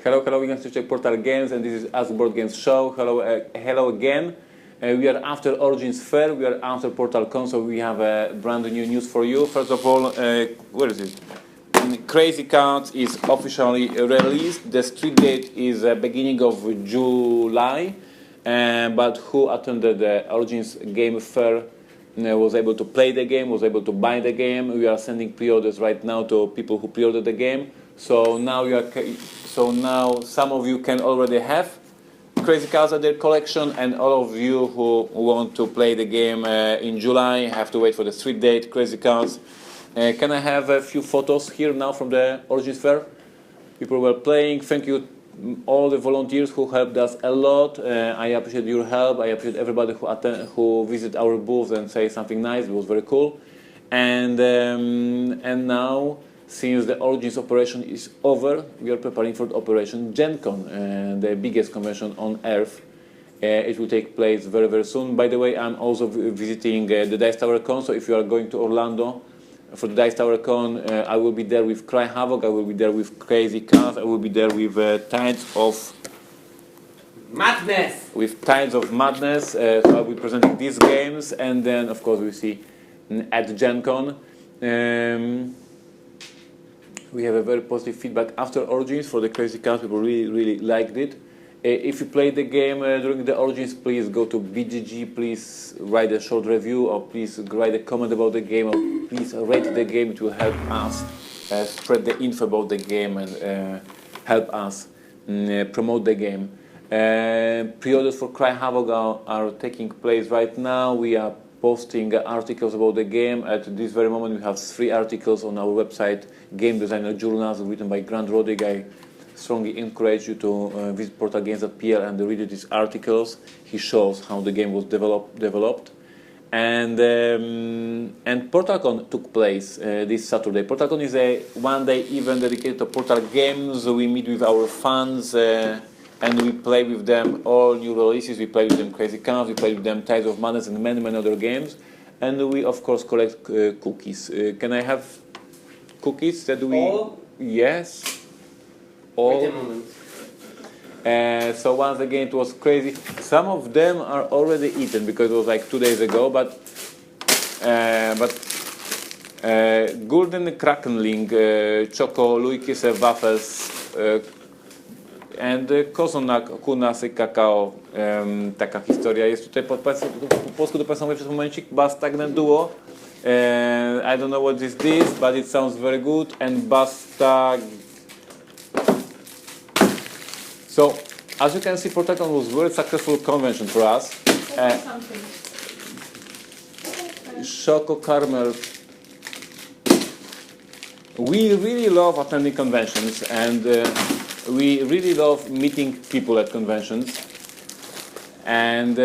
Hello, hello, we're going to check Portalgames, and this is Askboadgames show. Hello, hello again. We are after Origins Fair, we are after Portalcon, so we have a brand new news for you. First of all, where is it? Crazy Cards is officially released. The street date is beginning of July, but who attended the Origins Game Fair was able to play the game, was able to buy the game. We are sending pre-orders right now to people who pre-ordered the game. So now some of you can already have Crazy Cards at their collection, and all of you who want to play the game in July have to wait for the street date, Crazy Cards. Can I have a few photos here now from the Origins Fair? People were playing. Thank you all the volunteers who helped us a lot. I appreciate your help. I appreciate everybody who visit our booth and say something nice. It was very cool. And now, since the Origins operation is over, we are preparing for the Operation Gen Con, the biggest convention on Earth. It will take place very, very soon. By the way, I'm also visiting the Dice Tower Con, so if you are going to Orlando for the Dice Tower Con, I will be there with Cry Havoc, I will be there with Crazy Cards, I will be there with Tides of Madness! With Tides of Madness, so I'll be presenting these games, and then of course we see at Gen Con. We have a very positive feedback after Origins for the Crazy Cards. People really liked it. If you played the game during the Origins, please go to BGG, please write a short review, or please write a comment about the game, or please rate the game. It will help us spread the info about the game and help us promote the game. Pre-orders for Cry Havoc are taking place right now. We are posting articles about the game. At this very moment, we have 3 articles on our website, Game Designer Journals, written by Grant Roddick. I strongly encourage you to visit portalgames.pl and read these articles. He shows how the game was developed. And Portalcon took place this Saturday. Portalcon is a one-day event dedicated to Portal Games. We meet with our fans and we play with them all new releases. We play with them Crazy Cards, we play with them Tides of Madness, and many other games. And we of course collect cookies. Can I have cookies that we? All? Yes. All. Wait a moment. So once again, it was crazy. Some of them are already eaten because it was like 2 days ago. But Golden Krakenling, Choco, Luikise Waffles and Kunasy Kakao. Taka historia jest tutaj po polsku do Państwa mówię przez momencik. Bastagnant Duo. I don't know what is this, but it sounds very good. And Bastag. So, as you can see, Portalcon was a very successful convention for us. Choco Caramel. We really love attending conventions, and we really love meeting people at conventions. And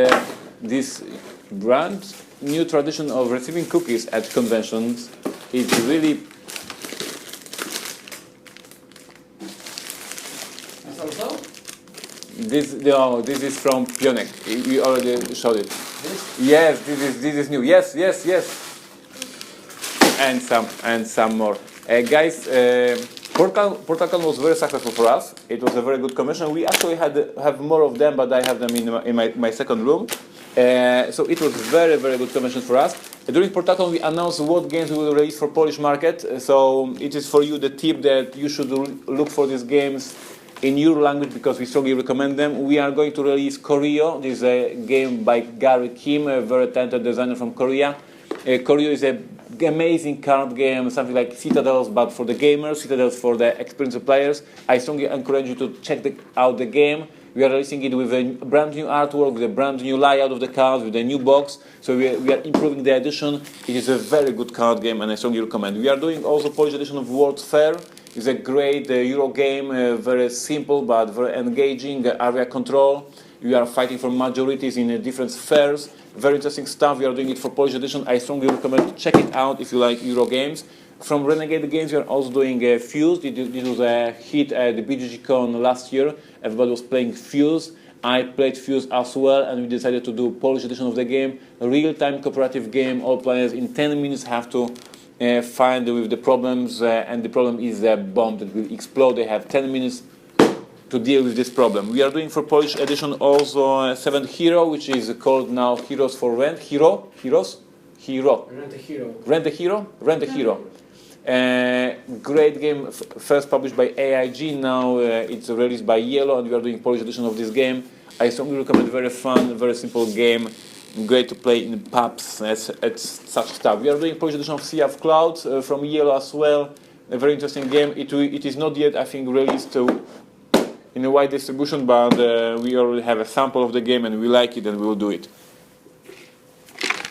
this brand new tradition of receiving cookies at conventions is really. This is from Pionek. We already showed it. This? Yes, this is new. Yes. And some more. Guys, Portalcon was very successful for us. It was a very good convention. We actually have more of them, but I have them in my second room. So it was very good convention for us. During Portalcon, we announced what games we will release for Polish market. So it is for you the tip that you should look for these games in your language, because we strongly recommend them. We are going to release Koryo. This is a game by Gary Kim, a very talented designer from Korea. Koryo is an amazing card game, something like Citadels, but for the gamers, Citadels for the experienced players. I strongly encourage you to check out the game. We are releasing it with a brand new artwork, with a brand new layout of the cards, with a new box. So we are improving the edition. It is a very good card game, and I strongly recommend. We are doing also Polish edition of World's Fair. It's a great Euro game, very simple but very engaging, area control. We are fighting for majorities in different spheres. Very interesting stuff. We are doing it for Polish edition. I strongly recommend to check it out if you like Euro games. From Renegade Games, we are also doing Fuse. This was a hit at the BGG Con last year. Everybody was playing Fuse. I played Fuse as well, and we decided to do Polish edition of the game. A real-time cooperative game. All players in 10 minutes have to find with the problems, and the problem is a bomb that will explode. They have 10 minutes to deal with this problem. We are doing for Polish edition also 7th Hero, which is called now Heroes for Rent. Heroes? Hero. Rent a Hero. Rent a Hero? Rent a Hero. Great game, first published by AIG, now it's released by Yellow, and we are doing Polish edition of this game. I strongly recommend. Very fun, very simple game, great to play in pubs, it's such stuff. We are doing Polish edition of Sea of Clouds from Yellow as well, a very interesting game. It is not yet, I think, released in a wide distribution, but we already have a sample of the game and we like it and we will do it.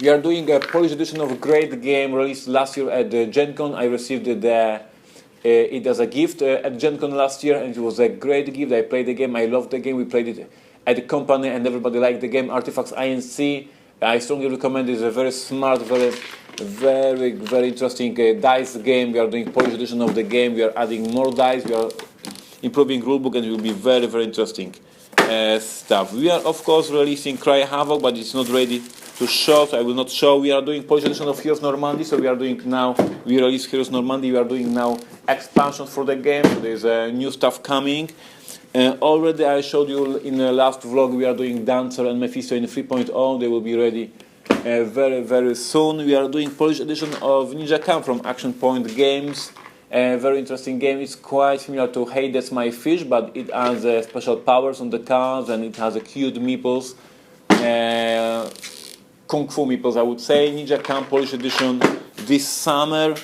We are doing a Polish edition of a great game released last year at Gen Con. I received it as a gift at Gen Con last year, and it was a great gift. I played the game, I loved the game. We played it at the company and everybody liked the game. Artifacts INC, I strongly recommend it. It's a very smart, very interesting dice game. We are doing Polish edition of the game. We are adding more dice. We are improving rulebook, and it will be very interesting stuff. We are of course releasing Cry Havoc, but it's not ready to show, so I will not show. We are doing Polish edition of Heroes Normandy, so we release Heroes Normandy, we are doing now expansions for the game, so there's new stuff coming. Already I showed you in the last vlog, we are doing Dancer and Mephisto in 3.0, they will be ready very soon. We are doing Polish edition of Ninja Camp from Action Point Games. A very interesting game. It's quite similar to Hey That's My Fish, but it has special powers on the cards, and it has a cute meeples. Kung Fu meeples, I would say. Ninja Camp Polish edition this summer.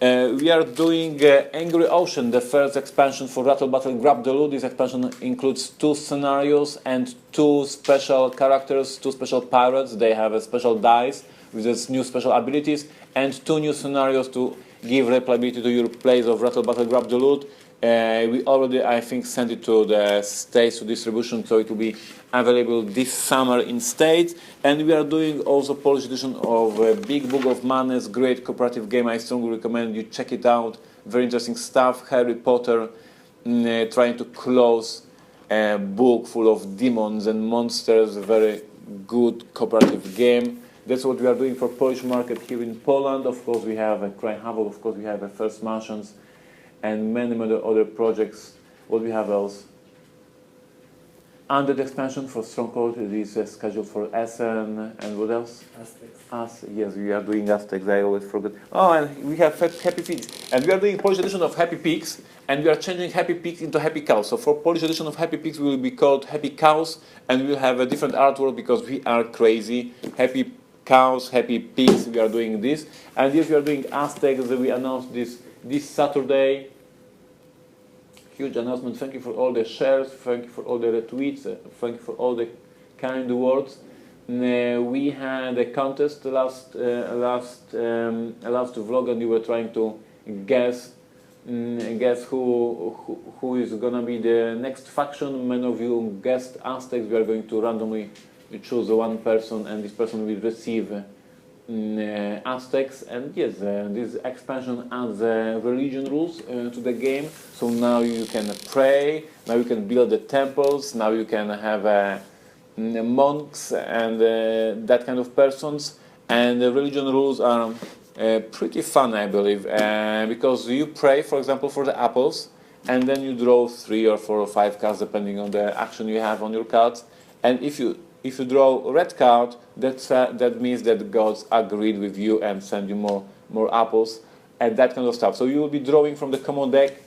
We are doing Angry Ocean, the first expansion for Rattle Battle Grab the Loot. This expansion includes 2 scenarios and 2 special characters, 2 special pirates. They have a special dice with these new special abilities, and 2 new scenarios to give replayability to your plays of Rattle Battle Grab the Loot. We already, I think, sent it to the States to distribution, so it will be available this summer in States. And we are doing also Polish edition of Big Book of Madness, great cooperative game. I strongly recommend you check it out. Very interesting stuff. Harry Potter trying to close a book full of demons and monsters. Very good cooperative game. That's what we are doing for Polish market here in Poland. Of course, we have a Cry Havoc. Of course, we have a First Martians, and many other projects. What we have else? Under the expansion for Stronghold, it is scheduled for Essen, and what else? Aztecs. Yes, we are doing Aztecs, I always forget. Oh, and we have Happy Pigs. And we are doing Polish edition of Happy Pigs, and we are changing Happy Pigs into Happy Cows. So for Polish edition of Happy Pigs, we will be called Happy Cows, and we will have a different artwork because we are crazy. Happy Cows, Happy Pigs, we are doing this. And yes, we are doing Aztecs, we announced this Saturday. Huge announcement. Thank you for all the shares, thank you for all the retweets, thank you for all the kind words. We had a contest last vlog, and we were trying to guess who is gonna be the next faction. Many of you guessed Aztecs. We are going to randomly choose one person, and this person will receive Aztecs. And yes, this expansion adds religion rules to the game, so now you can pray, now you can build the temples, now you can have monks and that kind of persons. And the religion rules are pretty fun, I believe, because you pray, for example, for the apples, and then you draw 3 or 4 or 5 cards depending on the action you have on your cards. And if you draw a red card, that means that the gods agreed with you and send you more apples and that kind of stuff. So you will be drawing from the common deck,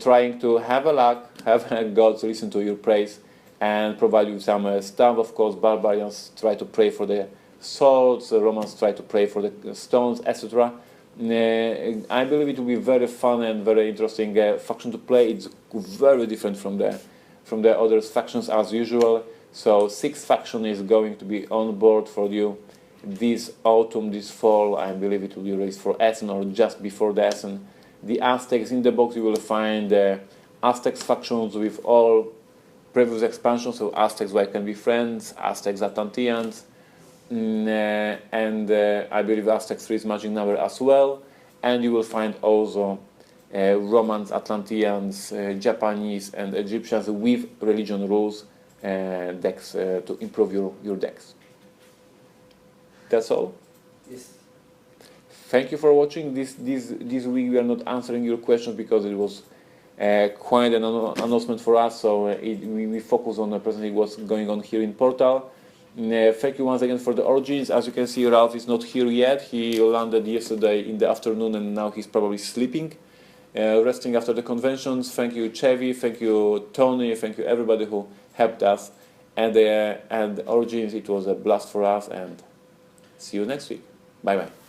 trying to have a luck, have gods listen to your praise and provide you some stuff. Of course, barbarians try to pray for the swords, Romans try to pray for the stones, etc. I believe it will be very fun and very interesting faction to play. It's very different from the other factions as usual. So 6th faction is going to be on board for you this autumn, this fall. I believe it will be released for Essen or just before the Essen. The Aztecs, in the box you will find the Aztecs factions with all previous expansions. So Aztecs Why Can Be Friends, Aztecs Atlanteans, and I believe Aztecs 3 is magic number as well. And you will find also Romans, Atlanteans, Japanese and Egyptians with religion rules. Decks to improve your decks. That's all. Yes. Thank you for watching. This week we are not answering your questions because it was quite an announcement for us, so we focus on presenting what's going on here in Portal. Thank you once again for the Origins. As you can see, Ralph is not here yet. He landed yesterday in the afternoon and now he's probably sleeping, resting after the conventions. Thank you, Chevy, thank you, Tony, thank you everybody who helped us. And Origins, it was a blast for us, and see you next week. Bye-bye.